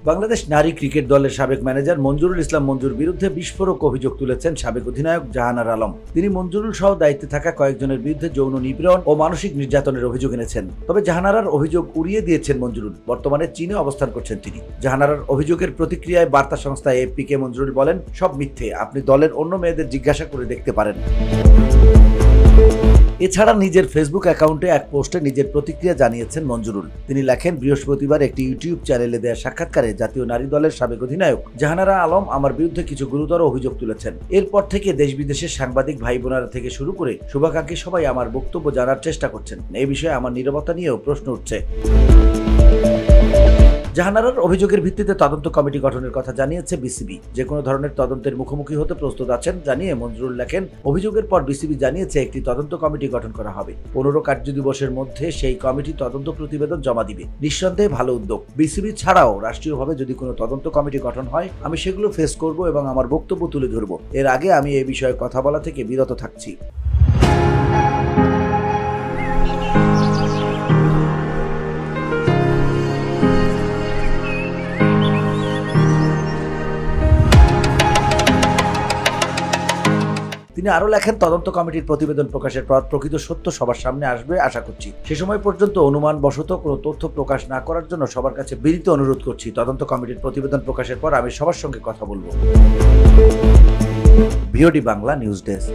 বাংলাদেশ নারী ক্রিকেট দলের সাবেক ম্যানেজার মঞ্জুরুল ইসলাম মঞ্জুর বিরুদ্ধে বিস্ফোরক অভিযোগ তুলেছেন সাবেক অধিনায়ক জাহানারা আলম। তিনি মঞ্জুরুল সহ দায়িত্বে থাকা কয়েকজনের বিরুদ্ধে যৌন নিপীড়ন ও মানসিক নির্যাতনের অভিযোগ এনেছেন। তবে জাহানারার অভিযোগ উড়িয়ে দিয়েছেন মঞ্জুরুল। বর্তমানে চীনে অবস্থান করছেন তিনি। জাহানারার অভিযোগের প্রতিক্রিয়ায় বার্তা সংস্থা এএফপিকে মঞ্জুরুল বলেন, সব মিথ্যে, আপনি দলের অন্য মেয়েদের জিজ্ঞাসা করে দেখতে পারেন। এছাড়া নিজের ফেসবুক অ্যাকাউন্টে এক পোস্টে নিজের প্রতিক্রিয়া জানিয়েছেন মঞ্জুরুল। তিনি লেখেন, বৃহস্পতিবার একটি ইউটিউব চ্যানেলে দেয়া সাক্ষাৎকারে জাতীয় নারী দলের সাবেক অধিনায়ক জাহানারা আলম আমার বিরুদ্ধে কিছু গুরুতর অভিযোগ তুলেছেন। এরপর থেকে দেশ বিদেশের সাংবাদিক ভাই বোনেরা থেকে শুরু করে শুভাকাঙ্ক্ষী সবাই আমার বক্তব্য জানার চেষ্টা করছেন। এই বিষয়ে আমার নীরবতা নিয়েও প্রশ্ন উঠছে। জাহানারার অভিযোগের ভিত্তিতে তদন্ত কমিটি গঠনের কথা জানিয়েছে বিসিবি। যে কোনো ধরনের তদন্তের মুখোমুখি হতে প্রস্তুত আছেন জানিয়ে মঞ্জুরুল লেখেন, অভিযোগের পর বিসিবি জানিয়েছে একটি তদন্ত কমিটি গঠন করা হবে। 15 কার্যদিবসের মধ্যে সেই কমিটি তদন্ত প্রতিবেদন জমা দিবে। নিঃসন্দেহে ভালো উদ্যোগ। বিসিবি ছাড়াও রাষ্ট্রীয়ভাবে যদি কোনো তদন্ত কমিটি গঠন হয়, আমি সেগুলো ফেস করব এবং আমার বক্তব্য তুলে ধরব। এর আগে আমি এই বিষয়ে কথা বলা থেকে বিরত থাকছি। তিনি আরো লেখেন, তদন্ত কমিটির প্রতিবেদন প্রকাশের পর প্রকৃত সত্য সবার সামনে আসবে আশা করছি। সে সময় পর্যন্ত অনুমান বশত কোনো তথ্য প্রকাশ না করার জন্য সবার কাছে বিনীত অনুরোধ করছি। তদন্ত কমিটির প্রতিবেদন প্রকাশের পর আমি সবার সঙ্গে কথা বলবো। VOD Bangla news desk.